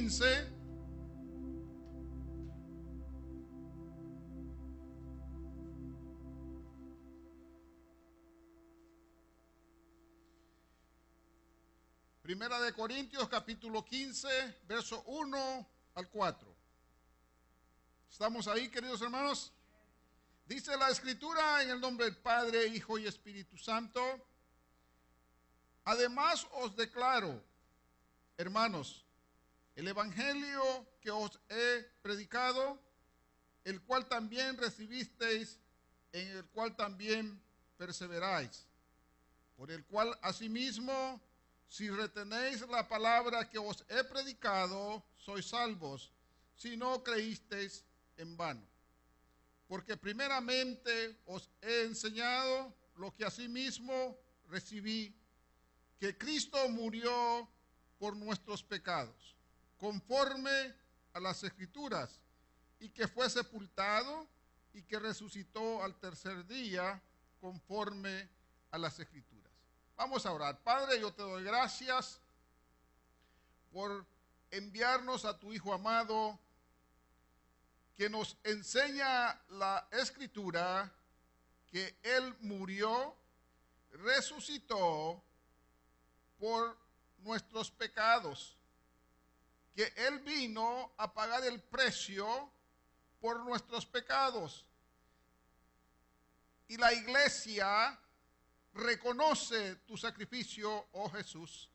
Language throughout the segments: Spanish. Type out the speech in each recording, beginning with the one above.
15. Primera de Corintios, capítulo 15, verso 1 al 4. ¿Estamos ahí, queridos hermanos? Dice la Escritura en el nombre del Padre, Hijo y Espíritu Santo. Además os declaro, hermanos, el evangelio que os he predicado, el cual también recibisteis, en el cual también perseveráis, por el cual asimismo, si retenéis la palabra que os he predicado, sois salvos, si no creísteis en vano. Porque primeramente os he enseñado lo que asimismo recibí, que Cristo murió por nuestros pecados, conforme a las Escrituras, y que fue sepultado y que resucitó al tercer día, conforme a las Escrituras. Vamos a orar. Padre, yo te doy gracias por enviarnos a tu Hijo amado, que nos enseña la Escritura, que Él murió, resucitó por nuestros pecados, que Él vino a pagar el precio por nuestros pecados. Y la iglesia reconoce tu sacrificio, oh Jesús.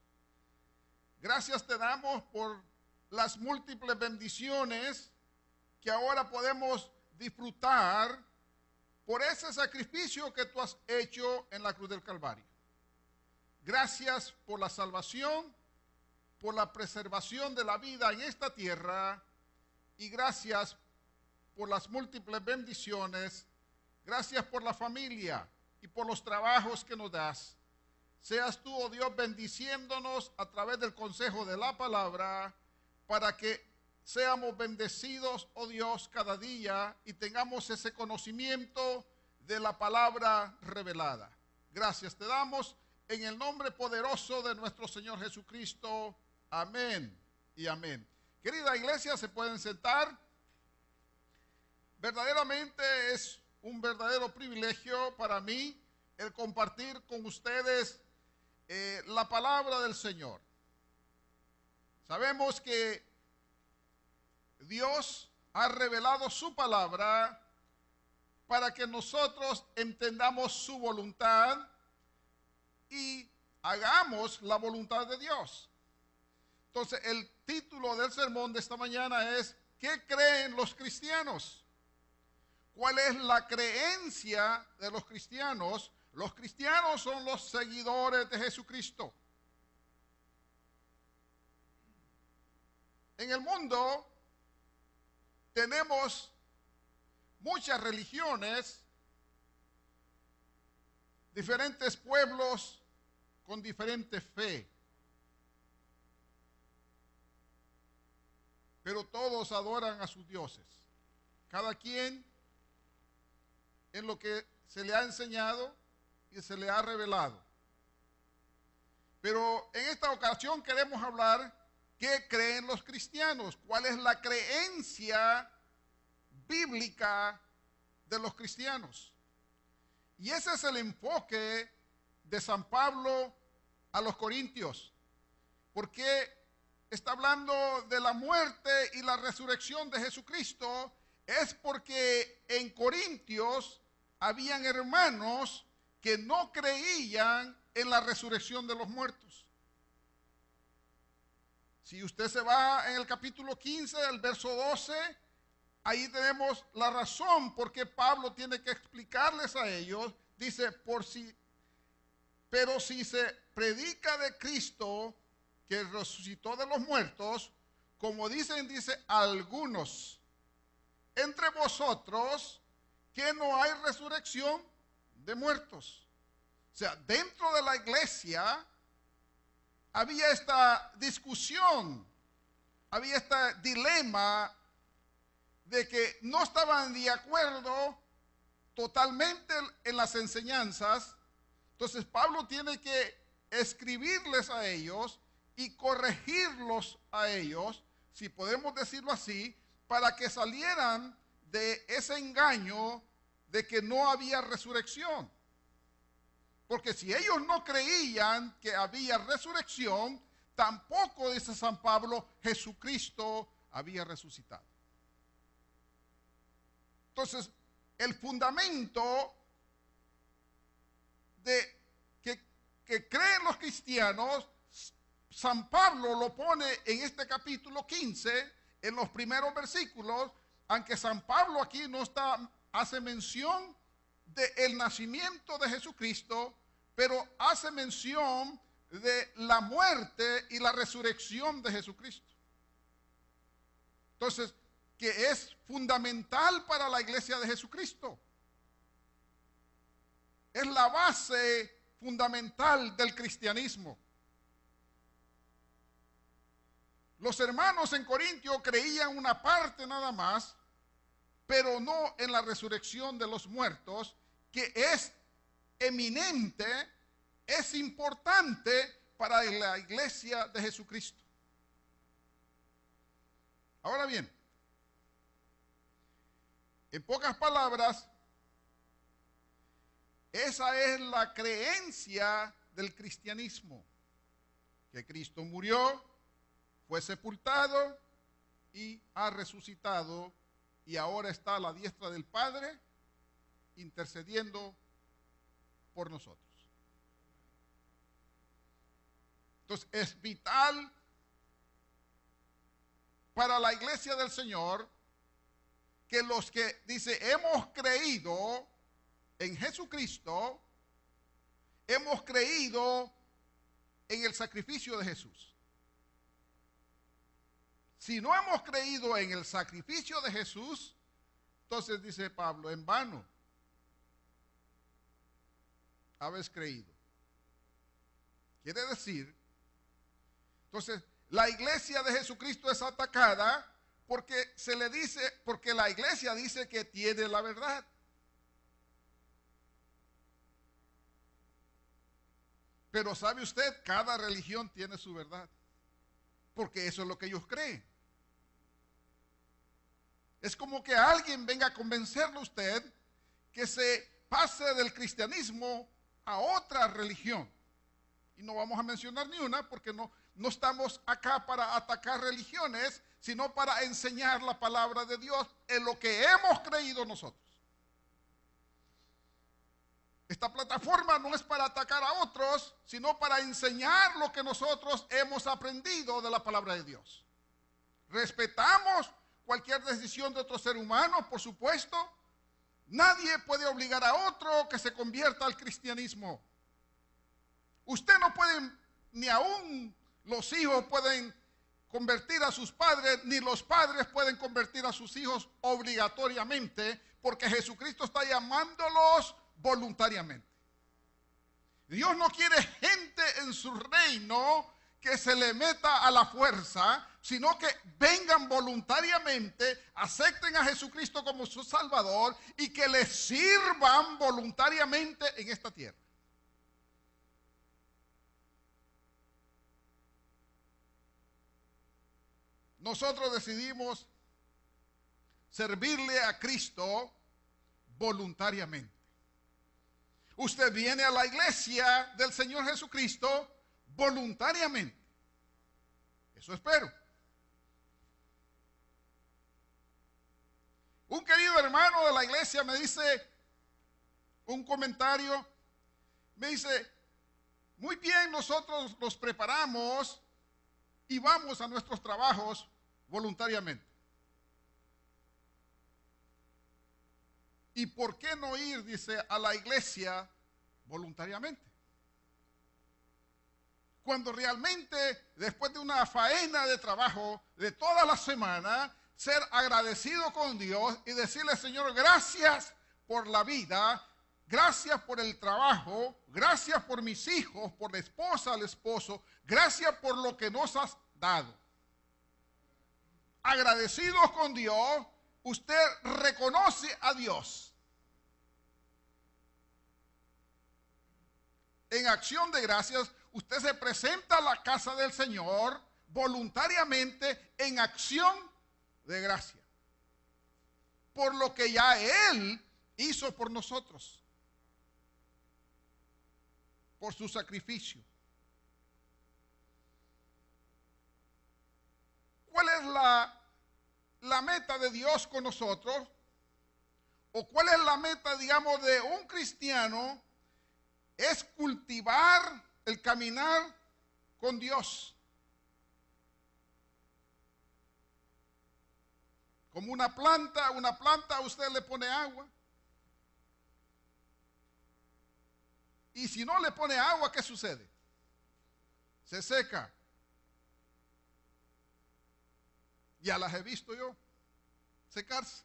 Gracias te damos por las múltiples bendiciones que ahora podemos disfrutar por ese sacrificio que tú has hecho en la cruz del Calvario. Gracias por la salvación, por la preservación de la vida en esta tierra, y gracias por las múltiples bendiciones. Gracias por la familia y por los trabajos que nos das. Seas tú, oh Dios, bendiciéndonos a través del consejo de la palabra, para que seamos bendecidos, oh Dios, cada día, y tengamos ese conocimiento de la palabra revelada. Gracias te damos en el nombre poderoso de nuestro Señor Jesucristo. Amén y amén. Querida iglesia, se pueden sentar. Verdaderamente es un verdadero privilegio para mí el compartir con ustedes la palabra del Señor. Sabemos que Dios ha revelado su palabra para que nosotros entendamos su voluntad y hagamos la voluntad de Dios. Entonces, el título del sermón de esta mañana es: ¿qué creen los cristianos? ¿Cuál es la creencia de los cristianos? Los cristianos son los seguidores de Jesucristo. En el mundo tenemos muchas religiones, diferentes pueblos con diferente fe, pero todos adoran a sus dioses, cada quien en lo que se le ha enseñado y se le ha revelado. Pero en esta ocasión queremos hablar qué creen los cristianos, cuál es la creencia bíblica de los cristianos. Y ese es el enfoque de San Pablo a los Corintios, porque está hablando de la muerte y la resurrección de Jesucristo. Es porque en Corintios habían hermanos que no creían en la resurrección de los muertos. Si usted se va en el capítulo 15, el verso 12, ahí tenemos la razón por qué Pablo tiene que explicarles a ellos. Dice, pero si se predica de Cristo que resucitó de los muertos, como dice algunos entre vosotros, que no hay resurrección de muertos. O sea, dentro de la iglesia había esta discusión, había este dilema de que no estaban de acuerdo totalmente en las enseñanzas. Entonces Pablo tiene que escribirles a ellos y corregirlos a ellos si podemos decirlo así, para que salieran de ese engaño de que no había resurrección. Porque si ellos no creían que había resurrección, tampoco, dice San Pablo, Jesucristo había resucitado. Entonces, el fundamento de que creen los cristianos, San Pablo lo pone en este capítulo 15, en los primeros versículos, aunque San Pablo aquí no hace mención del nacimiento de Jesucristo, pero hace mención de la muerte y la resurrección de Jesucristo. Entonces, que es fundamental para la iglesia de Jesucristo. Es la base fundamental del cristianismo. Los hermanos en Corintio creían una parte nada más, pero no en la resurrección de los muertos, que es eminente, es importante para la iglesia de Jesucristo. Ahora bien, en pocas palabras, esa es la creencia del cristianismo, que Cristo murió, fue sepultado y ha resucitado y ahora está a la diestra del Padre intercediendo por nosotros. Entonces es vital para la iglesia del Señor que los que dice hemos creído en Jesucristo, hemos creído en el sacrificio de Jesús. Si no hemos creído en el sacrificio de Jesús, entonces dice Pablo, en vano habéis creído. Quiere decir, entonces, la iglesia de Jesucristo es atacada porque se le dice, porque la iglesia dice que tiene la verdad. Pero sabe usted, cada religión tiene su verdad, porque eso es lo que ellos creen. Es como que alguien venga a convencerle a usted que se pase del cristianismo a otra religión. Y no vamos a mencionar ni una porque no estamos acá para atacar religiones, sino para enseñar la palabra de Dios en lo que hemos creído nosotros. Esta plataforma no es para atacar a otros, sino para enseñar lo que nosotros hemos aprendido de la palabra de Dios. Respetamos cualquier decisión de otro ser humano, por supuesto. Nadie puede obligar a otro que se convierta al cristianismo. Usted no puede, ni aún los hijos pueden convertir a sus padres, ni los padres pueden convertir a sus hijos obligatoriamente, porque Jesucristo está llamándolos voluntariamente. Dios no quiere gente en su reino que se le meta a la fuerza, sino que vengan voluntariamente, acepten a Jesucristo como su Salvador y que le sirvan voluntariamente en esta tierra. Nosotros decidimos servirle a Cristo voluntariamente. Usted viene a la iglesia del Señor Jesucristo voluntariamente. Eso espero. Un querido hermano de la iglesia me dice un comentario, me dice, muy bien, nosotros nos preparamos y vamos a nuestros trabajos voluntariamente. ¿Y por qué no ir, dice, a la iglesia voluntariamente? Cuando realmente, después de una faena de trabajo de toda la semana, ser agradecido con Dios y decirle, Señor, gracias por la vida, gracias por el trabajo, gracias por mis hijos, por la esposa, el esposo, gracias por lo que nos has dado. Agradecidos con Dios, usted reconoce a Dios. En acción de gracias, usted se presenta a la casa del Señor voluntariamente en acción de gracia, por lo que ya Él hizo por nosotros, por su sacrificio. ¿Cuál es la meta de Dios con nosotros? ¿O cuál es la meta, digamos, de un cristiano? Es cultivar el caminar con Dios. Como una planta usted le pone agua. Y si no le pone agua, ¿qué sucede? Se seca. Ya las he visto yo secarse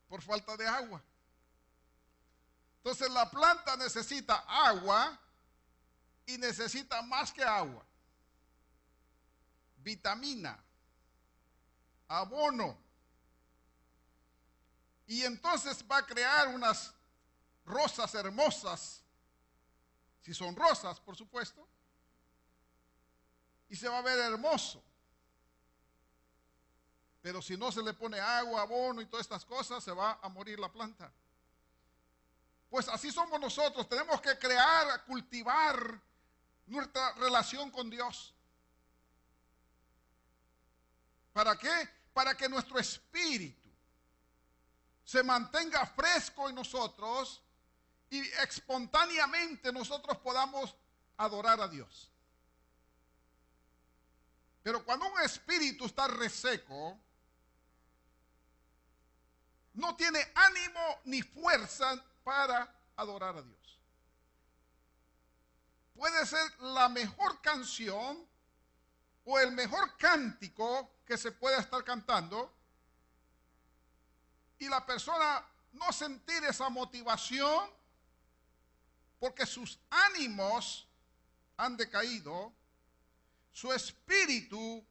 por falta de agua. Entonces la planta necesita agua y necesita más que agua. Vitamina, abono. Y entonces va a crear unas rosas hermosas, si son rosas, por supuesto, y se va a ver hermoso. Pero si no se le pone agua, abono y todas estas cosas, se va a morir la planta. Pues así somos nosotros, tenemos que crear, cultivar nuestra relación con Dios. ¿Para qué? Para que nuestro espíritu se mantenga fresco en nosotros y espontáneamente nosotros podamos adorar a Dios. Pero cuando un espíritu está reseco, no tiene ánimo ni fuerza para adorar a Dios. Puede ser la mejor canción o el mejor cántico que se pueda estar cantando y la persona no sentir esa motivación porque sus ánimos han decaído, su espíritu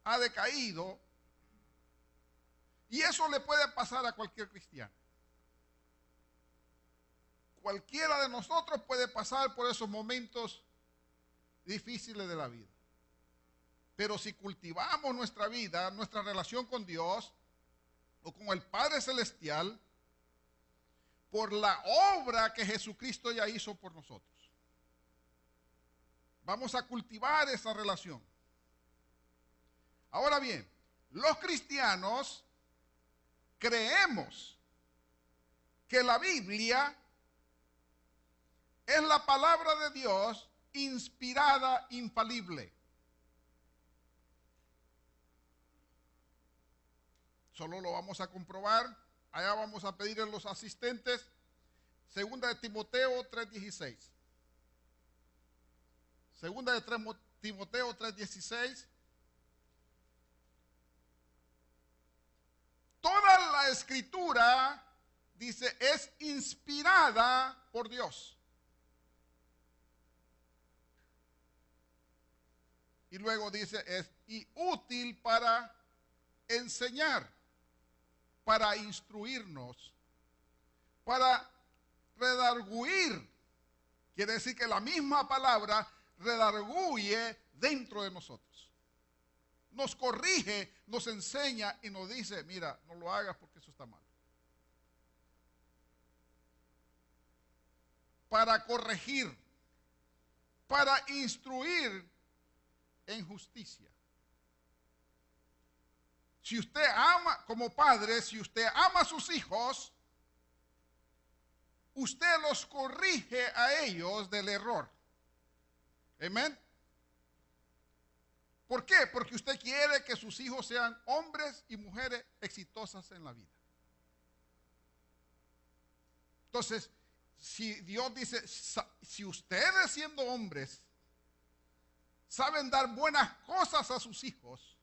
ha decaído, y eso le puede pasar a cualquier cristiano. Cualquiera de nosotros puede pasar por esos momentos difíciles de la vida. Pero si cultivamos nuestra vida, nuestra relación con Dios o con el Padre Celestial, por la obra que Jesucristo ya hizo por nosotros, vamos a cultivar esa relación. Ahora bien, los cristianos creemos que la Biblia es la palabra de Dios inspirada, infalible. Solo lo vamos a comprobar. Allá vamos a pedir a los asistentes. Segunda de Timoteo 3:16. Segunda de Timoteo 3:16. Toda la escritura, dice, es inspirada por Dios. Y luego dice, es y útil para enseñar, para instruirnos, para redarguir. Quiere decir que la misma palabra redarguye dentro de nosotros. Nos corrige, nos enseña y nos dice, mira, no lo hagas porque eso está mal. Para corregir, para instruir en justicia. Si usted ama, como padre, si usted ama a sus hijos, usted los corrige a ellos del error. Amén. ¿Por qué? Porque usted quiere que sus hijos sean hombres y mujeres exitosas en la vida. Entonces, si Dios dice, si ustedes siendo hombres saben dar buenas cosas a sus hijos,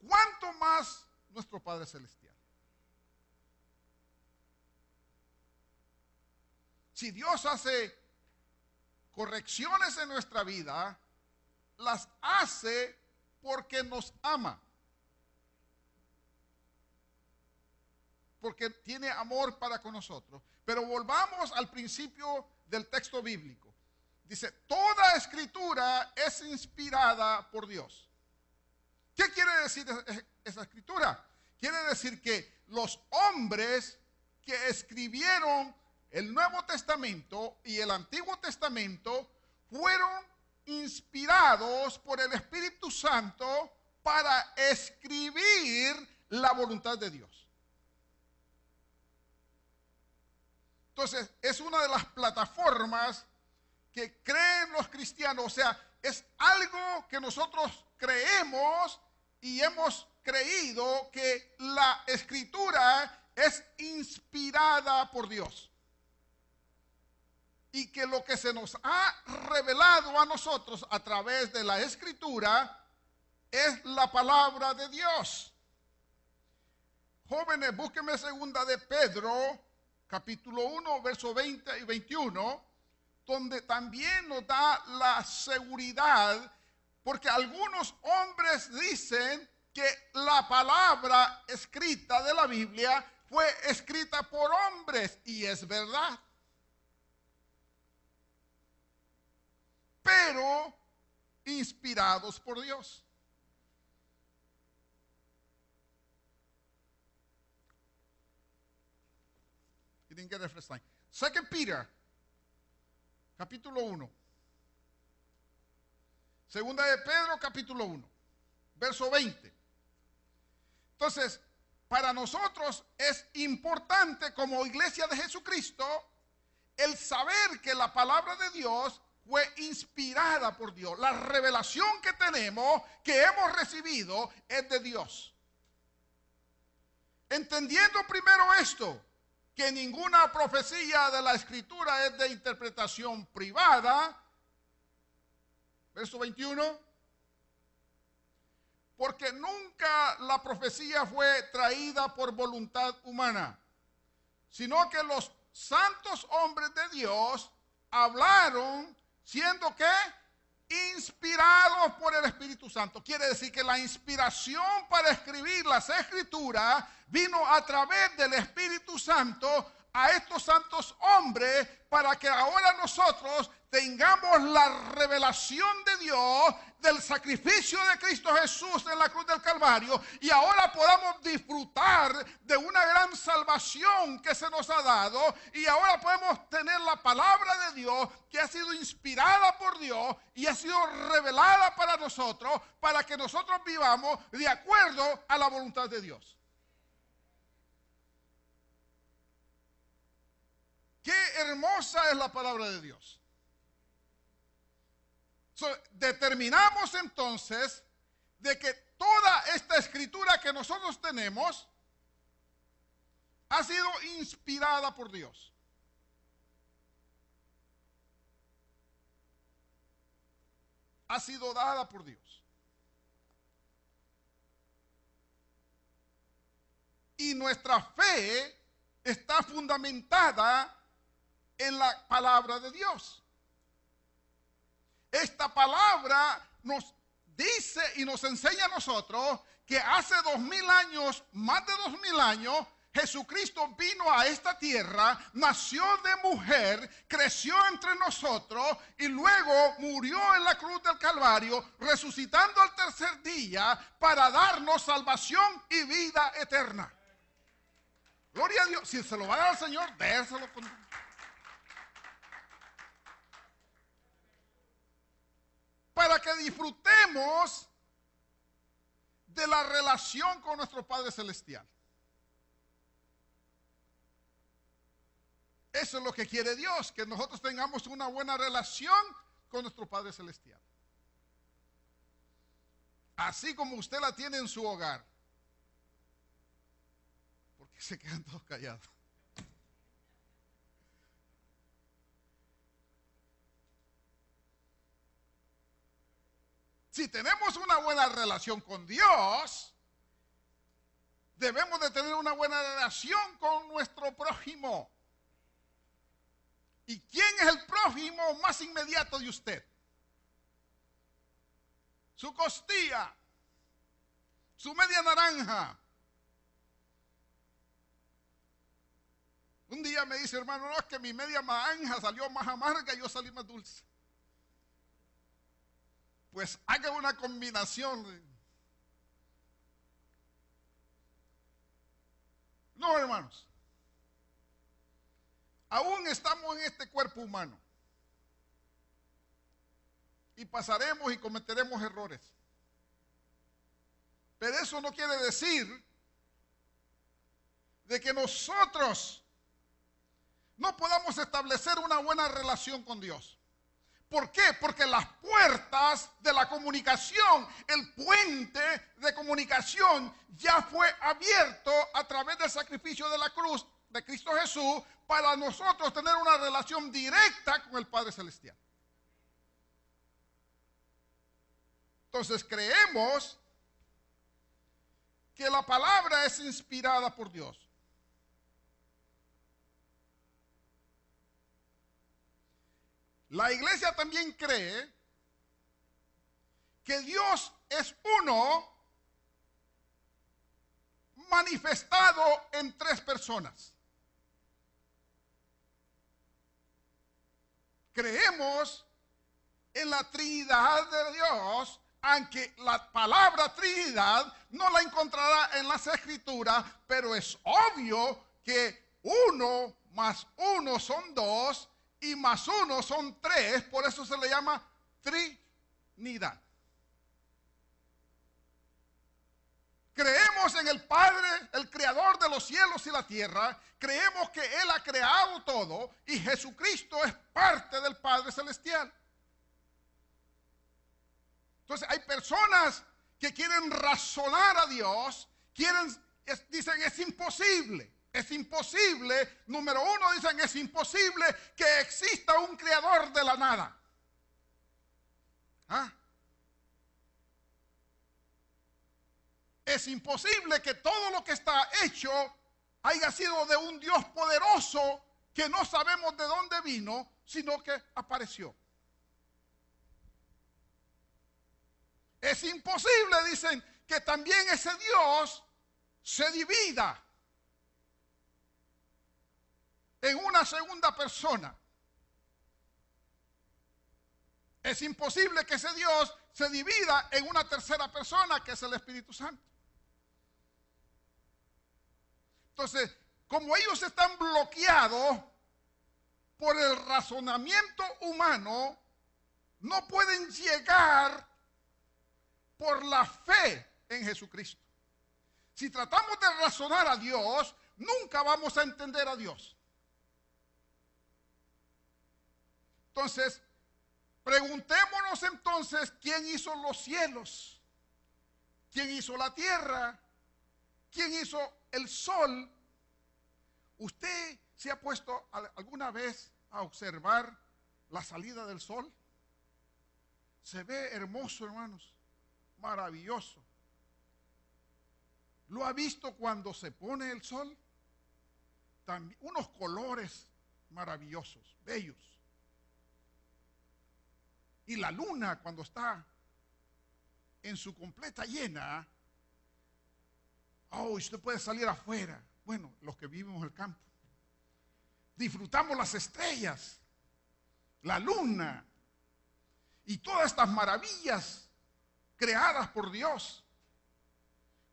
¿cuánto más nuestro Padre Celestial? Si Dios hace correcciones en nuestra vida, las hace porque nos ama. Porque tiene amor para con nosotros. Pero volvamos al principio del texto bíblico. Dice, toda escritura es inspirada por Dios. ¿Qué quiere decir esa escritura? Quiere decir que los hombres que escribieron el Nuevo Testamento y el Antiguo Testamento fueron inspirados por el Espíritu Santo para escribir la voluntad de Dios. Entonces, es una de las plataformas que creen los cristianos. O sea, es algo que nosotros creemos y hemos creído que la escritura es inspirada por Dios. Y que lo que se nos ha revelado a nosotros a través de la escritura es la palabra de Dios. Jóvenes, búsquenme segunda de Pedro, capítulo 1, verso 20 y 21, donde también nos da la seguridad, porque algunos hombres dicen que la palabra escrita de la Biblia fue escrita por hombres, y es verdad. Pero inspirados por Dios. You didn't get it first time. 2 Peter, capítulo 1. Segunda de Pedro, capítulo 1, verso 20. Entonces, para nosotros es importante como iglesia de Jesucristo el saber que la palabra de Dios fue inspirada por Dios. La revelación que tenemos, que hemos recibido, es de Dios. Entendiendo primero esto, que ninguna profecía de la Escritura es de interpretación privada. Verso 21. Porque nunca la profecía fue traída por voluntad humana, sino que los santos hombres de Dios hablaron siendo que inspirados por el Espíritu Santo. Quiere decir que la inspiración para escribir las Escrituras vino a través del Espíritu Santo a estos santos hombres, para que ahora nosotros tengamos la revelación de Dios del sacrificio de Cristo Jesús en la cruz del Calvario, y ahora podamos disfrutar de una gran salvación que se nos ha dado, y ahora podemos tener la palabra de Dios que ha sido inspirada por Dios y ha sido revelada para nosotros, para que nosotros vivamos de acuerdo a la voluntad de Dios. Qué hermosa es la palabra de Dios. Determinamos entonces de que toda esta escritura que nosotros tenemos ha sido inspirada por Dios. Ha sido dada por Dios. Y nuestra fe está fundamentada en la palabra de Dios. Esta palabra nos dice y nos enseña a nosotros que hace 2000 años, más de 2000 años, Jesucristo vino a esta tierra, nació de mujer, creció entre nosotros y luego murió en la cruz del Calvario, resucitando al tercer día para darnos salvación y vida eterna. Gloria a Dios. Si se lo va a dar al Señor, déselo con... para que disfrutemos de la relación con nuestro Padre Celestial. Eso es lo que quiere Dios, que nosotros tengamos una buena relación con nuestro Padre Celestial. Así como usted la tiene en su hogar. ¿Por qué se quedan todos callados? Si tenemos una buena relación con Dios, debemos de tener una buena relación con nuestro prójimo. ¿Y quién es el prójimo más inmediato de usted? Su costilla, su media naranja. Un día me dice, hermano, no, es que mi media naranja salió más amarga y yo salí más dulce. pues haga una combinación. No, hermanos. Aún estamos en este cuerpo humano. Y pasaremos y cometeremos errores. Pero eso no quiere decir de que nosotros no podamos establecer una buena relación con Dios. ¿Por qué? Porque las puertas de la comunicación, el puente de comunicación ya fue abierto a través del sacrificio de la cruz de Cristo Jesús para nosotros tener una relación directa con el Padre Celestial. Entonces creemos que la palabra es inspirada por Dios. La iglesia también cree que Dios es uno manifestado en tres personas. Creemos en la Trinidad de Dios, aunque la palabra Trinidad no la encontrará en las Escrituras, pero es obvio que 1 más 1 son 2 y más 1 son 3, por eso se le llama Trinidad. Creemos en el Padre, el creador de los cielos y la tierra. Creemos que Él ha creado todo y Jesucristo es parte del Padre Celestial. Entonces hay personas que quieren razonar a Dios, dicen es imposible. Es imposible, número uno, dicen es imposible que exista un creador de la nada. ¿Ah? Es imposible que todo lo que está hecho haya sido de un Dios poderoso que no sabemos de dónde vino, sino que apareció. Es imposible, dicen, que también ese Dios se divida en una segunda persona. Es imposible que ese Dios se divida en una tercera persona, que es el Espíritu Santo. Entonces, como ellos están bloqueados por el razonamiento humano, no pueden llegar por la fe en Jesucristo. Si tratamos de razonar a Dios, nunca vamos a entender a Dios. Entonces, preguntémonos entonces, ¿quién hizo los cielos? ¿Quién hizo la tierra? ¿Quién hizo el sol? ¿Usted se ha puesto alguna vez a observar la salida del sol? Se ve hermoso, hermanos, maravilloso. ¿Lo ha visto cuando se pone el sol? También, unos colores maravillosos, bellos. Y la luna cuando está en su completa llena, usted puede salir afuera. Bueno, los que vivimos en el campo, disfrutamos las estrellas, la luna y todas estas maravillas creadas por Dios.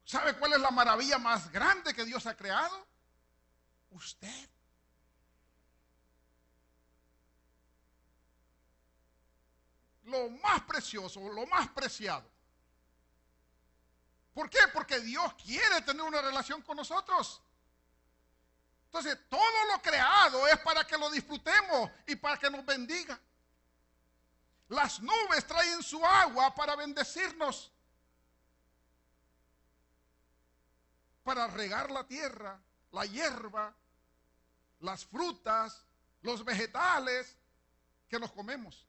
¿Sabe cuál es la maravilla más grande que Dios ha creado? Usted. Lo más precioso, lo más preciado. ¿Por qué? Porque Dios quiere tener una relación con nosotros. Entonces, todo lo creado es para que lo disfrutemos y para que nos bendiga. Las nubes traen su agua para bendecirnos, para regar la tierra, la hierba, las frutas, los vegetales que nos comemos.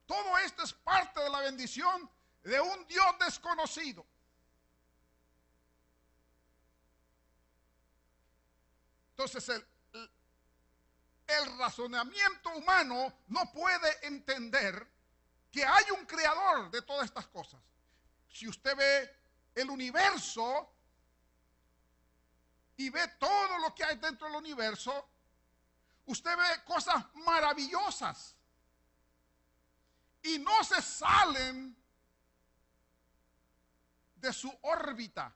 Todo esto es parte de la bendición de un Dios desconocido. Entonces el razonamiento humano no puede entender que hay un creador de todas estas cosas. Si usted ve el universo y ve todo lo que hay dentro del universo, usted ve cosas maravillosas. y no se salen de su órbita.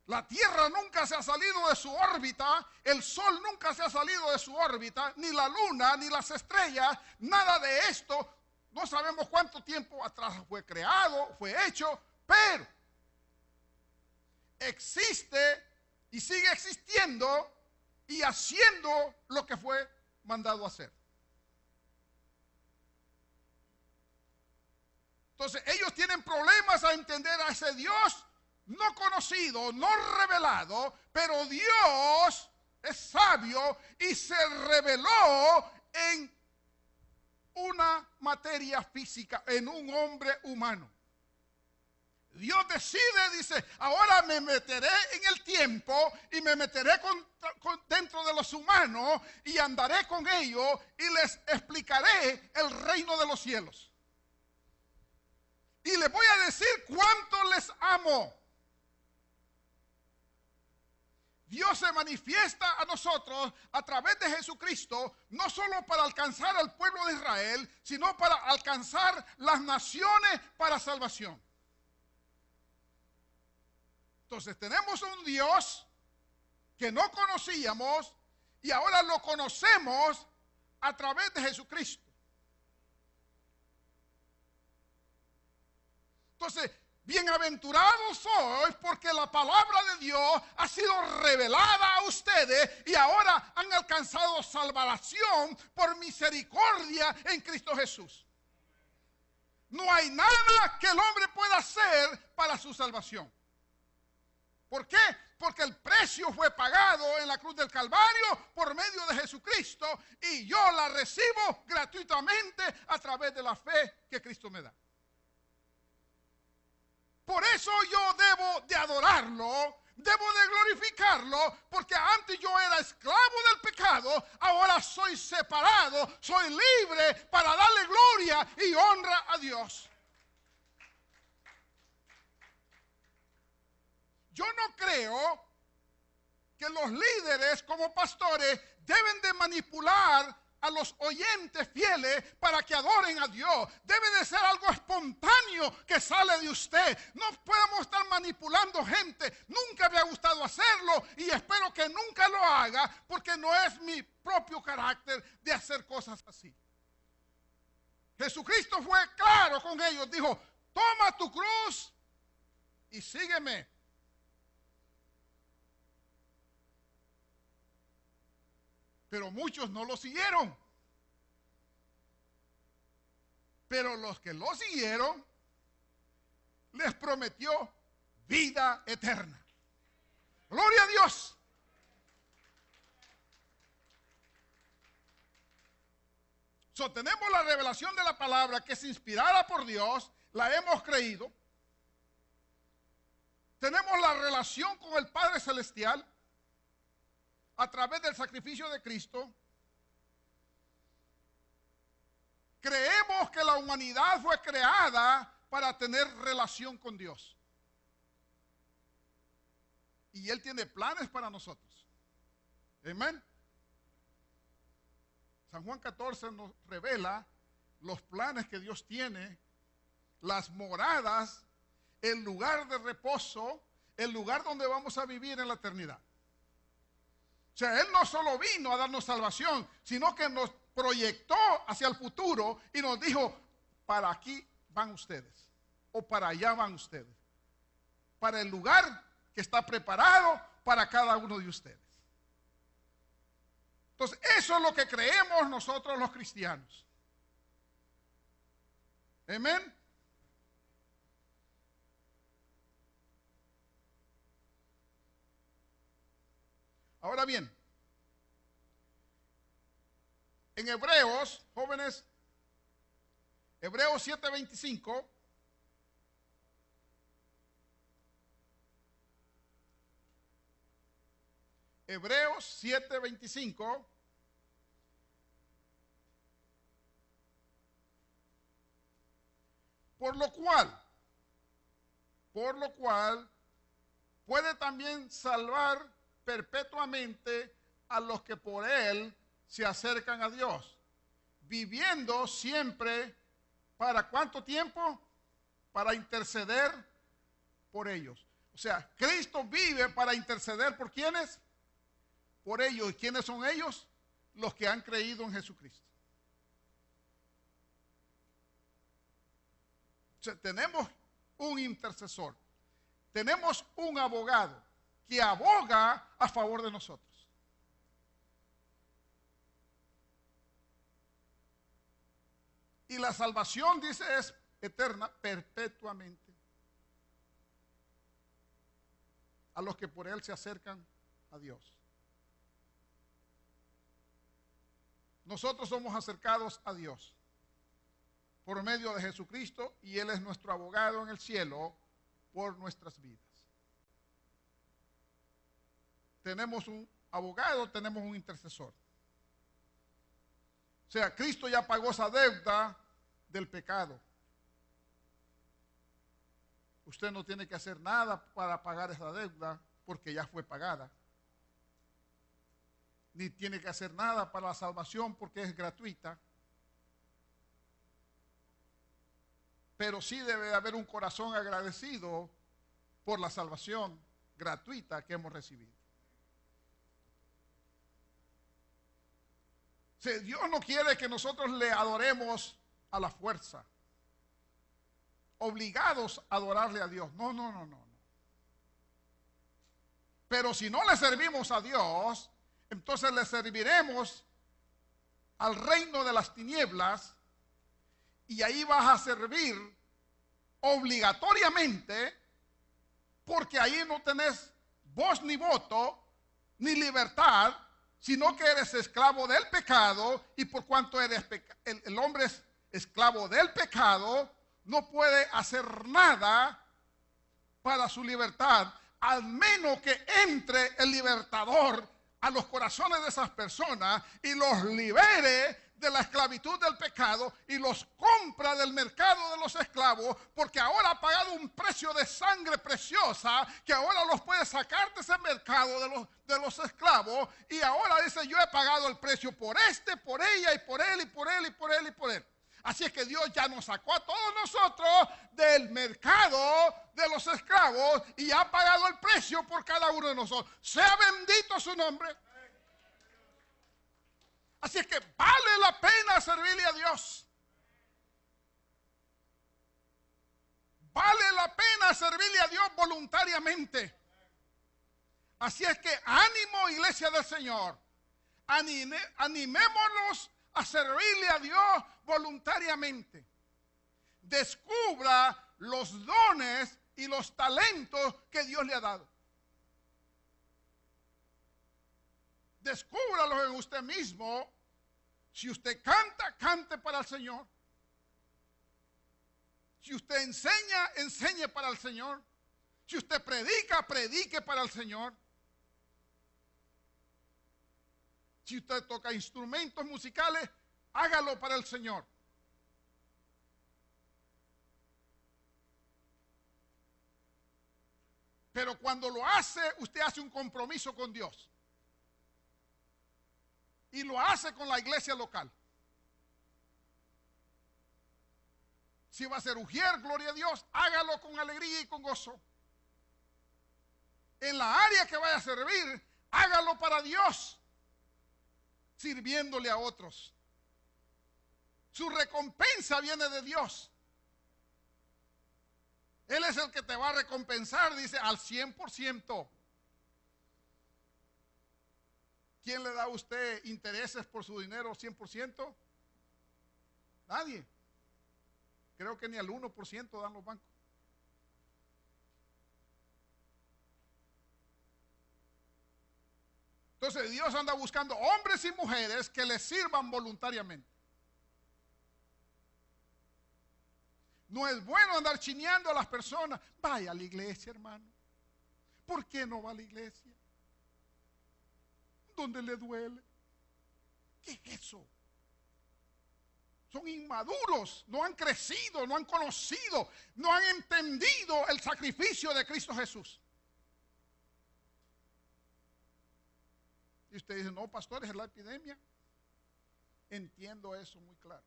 La Tierra nunca se ha salido de su órbita, el Sol nunca se ha salido de su órbita, ni la Luna, ni las estrellas, nada de esto. No sabemos cuánto tiempo atrás fue creado, fue hecho, pero existe y sigue existiendo y haciendo lo que fue mandado a hacer. Entonces ellos tienen problemas a entender a ese Dios no conocido, no revelado, pero Dios es sabio y se reveló en una materia física, en un hombre humano. Dios decide, dice, ahora me meteré en el tiempo y me meteré dentro de los humanos y andaré con ellos y les explicaré el reino de los cielos. Y les voy a decir cuánto les amo. Dios se manifiesta a nosotros a través de Jesucristo, no solo para alcanzar al pueblo de Israel, sino para alcanzar las naciones para salvación. Entonces tenemos un Dios que no conocíamos y ahora lo conocemos a través de Jesucristo. Entonces, bienaventurados sois porque la palabra de Dios ha sido revelada a ustedes y ahora han alcanzado salvación por misericordia en Cristo Jesús. No hay nada que el hombre pueda hacer para su salvación. ¿Por qué? Porque el precio fue pagado en la cruz del Calvario por medio de Jesucristo y yo la recibo gratuitamente a través de la fe que Cristo me da. Por eso yo debo de adorarlo, debo de glorificarlo, porque antes yo era esclavo del pecado, ahora soy separado, soy libre para darle gloria y honra a Dios. Yo no creo que los líderes como pastores deben de manipular a los oyentes fieles para que adoren a Dios. Debe de ser algo espontáneo que sale de usted. No podemos estar manipulando gente. Nunca me ha gustado hacerlo y espero que nunca lo haga porque no es mi propio carácter de hacer cosas así. Jesucristo fue claro con ellos. Dijo, toma tu cruz y sígueme. Pero muchos no lo siguieron. Pero los que lo siguieron, les prometió vida eterna. Gloria a Dios. Tenemos la revelación de la palabra que es inspirada por Dios, la hemos creído. Tenemos la relación con el Padre Celestial a través del sacrificio de Cristo. Creemos que la humanidad fue creada para tener relación con Dios. Y Él tiene planes para nosotros. Amén. San Juan 14 nos revela los planes que Dios tiene, las moradas, el lugar de reposo, el lugar donde vamos a vivir en la eternidad. O sea, Él no solo vino a darnos salvación, sino que nos proyectó hacia el futuro y nos dijo, para aquí van ustedes, o para allá van ustedes, para el lugar que está preparado para cada uno de ustedes. Entonces, eso es lo que creemos nosotros los cristianos. Amén. Ahora bien, en Hebreos, jóvenes, Hebreos 7:25, Hebreos 7:25, por lo cual puede también salvar perpetuamente a los que por él se acercan a Dios, viviendo siempre, ¿para cuánto tiempo? Para interceder por ellos. O sea, Cristo vive para interceder ¿por quiénes? Por ellos. ¿Y quiénes son ellos? Los que han creído en Jesucristo. O sea, tenemos un intercesor. Tenemos un abogado que aboga a favor de nosotros. Y la salvación, dice, es eterna, perpetuamente. A los que por él se acercan a Dios. Nosotros somos acercados a Dios por medio de Jesucristo y Él es nuestro abogado en el cielo por nuestras vidas. Tenemos un abogado, tenemos un intercesor. O sea, Cristo ya pagó esa deuda del pecado. Usted no tiene que hacer nada para pagar esa deuda porque ya fue pagada. Ni tiene que hacer nada para la salvación porque es gratuita. Pero sí debe haber un corazón agradecido por la salvación gratuita que hemos recibido. Si Dios no quiere que nosotros le adoremos a la fuerza, obligados a adorarle a Dios. No. Pero si no le servimos a Dios, entonces le serviremos al reino de las tinieblas y ahí vas a servir obligatoriamente porque ahí no tenés voz ni voto ni libertad, sino que eres esclavo del pecado y por cuanto el hombre es esclavo del pecado, no puede hacer nada para su libertad, al menos que entre el libertador a los corazones de esas personas y los libere de la esclavitud del pecado y los compra del mercado de los esclavos, porque ahora ha pagado un precio de sangre preciosa que ahora los puede sacar de ese mercado de los esclavos y ahora dice: yo he pagado el precio por por ella y por él y por él y por él y por él. Así es que Dios ya nos sacó a todos nosotros del mercado de los esclavos y ha pagado el precio por cada uno de nosotros. Sea bendito su nombre. Así es que vale la pena servirle a Dios. Vale la pena servirle a Dios voluntariamente. Así es que ánimo, iglesia del Señor. Animémonos a servirle a Dios voluntariamente. Descubra los dones y los talentos que Dios le ha dado. Descúbralos en usted mismo. Si usted canta, cante para el Señor. Si usted enseña, enseñe para el Señor. Si usted predica, predique para el Señor. Si usted toca instrumentos musicales, hágalo para el Señor. Pero cuando lo hace, usted hace un compromiso con Dios. Y lo hace con la iglesia local. Si va a ser ujier, gloria a Dios, hágalo con alegría y con gozo. En la área que vaya a servir, hágalo para Dios, sirviéndole a otros. Su recompensa viene de Dios. Él es el que te va a recompensar, dice, al 100%. ¿Quién le da a usted intereses por su dinero 100%? Nadie. Creo que ni al 1% dan los bancos. Entonces Dios anda buscando hombres y mujeres que le sirvan voluntariamente. No es bueno andar chineando a las personas. Vaya a la iglesia, hermano. ¿Por qué no va a la iglesia? ¿Dónde le duele? ¿Qué es eso? Son inmaduros, no han crecido, no han conocido, no han entendido el sacrificio de Cristo Jesús. Y usted dice: no, pastor, es la epidemia. Entiendo eso muy claro.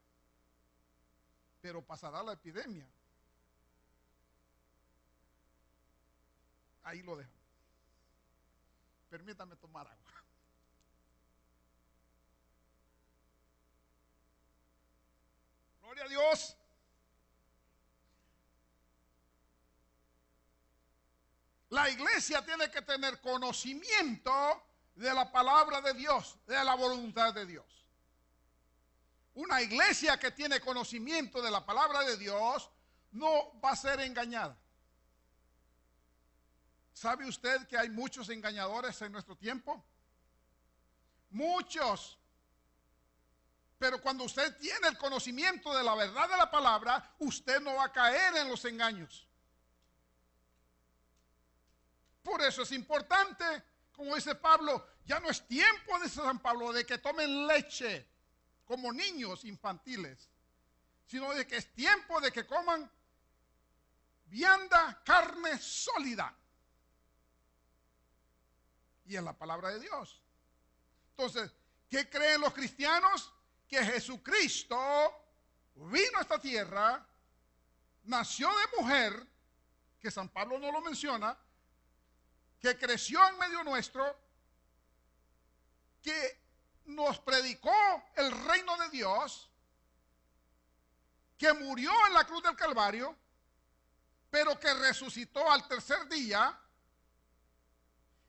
Pero pasará la epidemia. Ahí lo dejo. Permítame tomar agua. Gloria a Dios. La iglesia tiene que tener conocimiento de la palabra de Dios, de la voluntad de Dios. Una iglesia que tiene conocimiento de la palabra de Dios no va a ser engañada. ¿Sabe usted que hay muchos engañadores en nuestro tiempo? Muchos. Pero cuando usted tiene el conocimiento de la verdad de la palabra, usted no va a caer en los engaños. Por eso es importante, como dice Pablo, ya no es tiempo, dice San Pablo, de que tomen leche como niños infantiles, sino de que es tiempo de que coman vianda, carne sólida. Y es la palabra de Dios. Entonces, ¿qué creen los cristianos? Que Jesucristo vino a esta tierra, nació de mujer, que San Pablo no lo menciona, que creció en medio nuestro, que nos predicó el reino de Dios, que murió en la cruz del Calvario, pero que resucitó al tercer día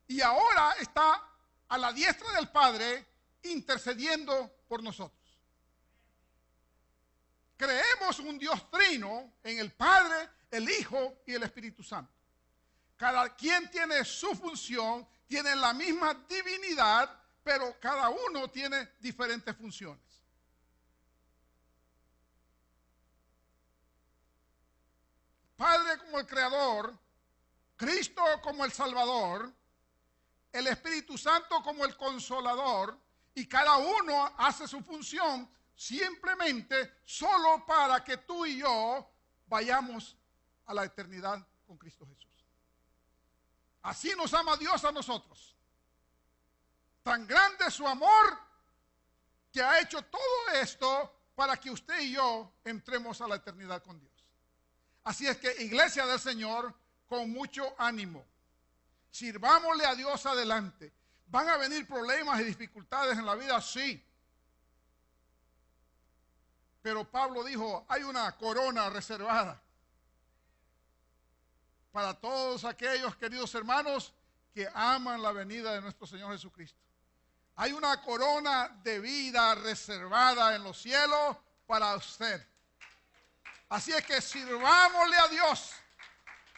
y ahora está a la diestra del Padre intercediendo por nosotros. Creemos un Dios trino en el Padre, el Hijo y el Espíritu Santo. Cada quien tiene su función, tiene la misma divinidad, pero cada uno tiene diferentes funciones. Padre como el Creador, Cristo como el Salvador, el Espíritu Santo como el Consolador, y cada uno hace su función simplemente solo para que tú y yo vayamos a la eternidad con Cristo Jesús. Así nos ama Dios a nosotros. Tan grande es su amor que ha hecho todo esto para que usted y yo entremos a la eternidad con Dios. Así es que, iglesia del Señor, con mucho ánimo, sirvámosle a Dios adelante. ¿Van a venir problemas y dificultades en la vida? Sí. Pero Pablo dijo, hay una corona reservada para todos aquellos, queridos hermanos, que aman la venida de nuestro Señor Jesucristo. Hay una corona de vida reservada en los cielos para usted. Así es que sirvámosle a Dios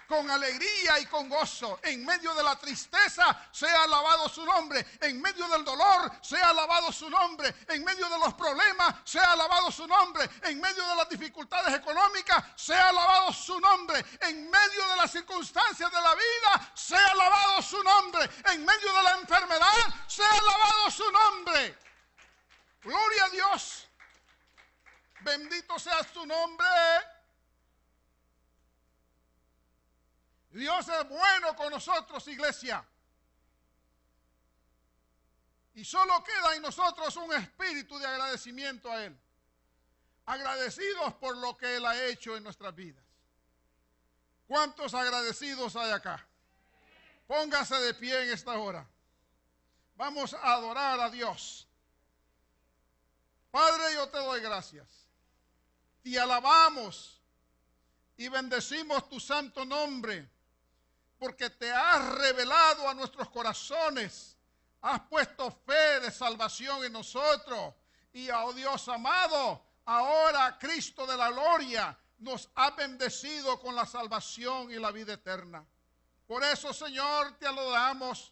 con alegría y con gozo. En medio de la tristeza sea alabado su nombre. En medio del dolor sea alabado su nombre. En medio de los problemas sea alabado su nombre. En medio de las dificultades económicas sea alabado su nombre. En medio de las circunstancias de la vida sea alabado su nombre. En medio de la enfermedad sea alabado su nombre. Gloria a Dios. Bendito sea su nombre. Dios es bueno con nosotros, iglesia. Y solo queda en nosotros un espíritu de agradecimiento a Él. Agradecidos por lo que Él ha hecho en nuestras vidas. ¿Cuántos agradecidos hay acá? Póngase de pie en esta hora. Vamos a adorar a Dios. Padre, yo te doy gracias. Te alabamos y bendecimos tu santo nombre, porque te has revelado a nuestros corazones, has puesto fe de salvación en nosotros. Y, oh Dios amado, ahora Cristo de la gloria nos ha bendecido con la salvación y la vida eterna. Por eso, Señor, te alabamos,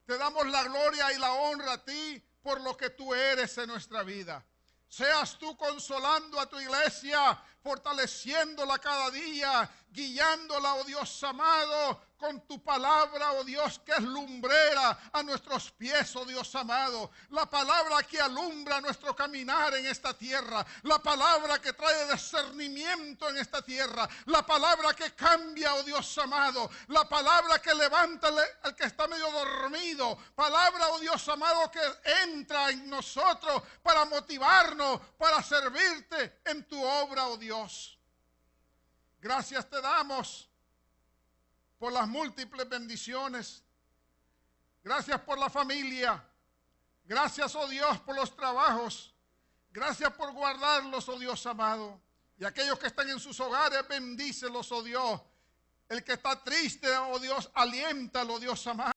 te damos la gloria y la honra a ti por lo que tú eres en nuestra vida. Seas tú consolando a tu iglesia, fortaleciéndola cada día, guiándola, oh Dios amado, con tu palabra, oh Dios, que es lumbrera a nuestros pies, oh Dios amado. La palabra que alumbra nuestro caminar en esta tierra. La palabra que trae discernimiento en esta tierra. La palabra que cambia, oh Dios amado. La palabra que levanta al que está medio dormido. Palabra, oh Dios amado, que entra en nosotros para motivarnos, para servirte en tu obra, oh Dios. Gracias te damos por las múltiples bendiciones. Gracias por la familia. Gracias, oh Dios, por los trabajos. Gracias por guardarlos, oh Dios amado. Y aquellos que están en sus hogares, bendícelos, oh Dios. El que está triste, oh Dios, aliéntalo, Dios amado.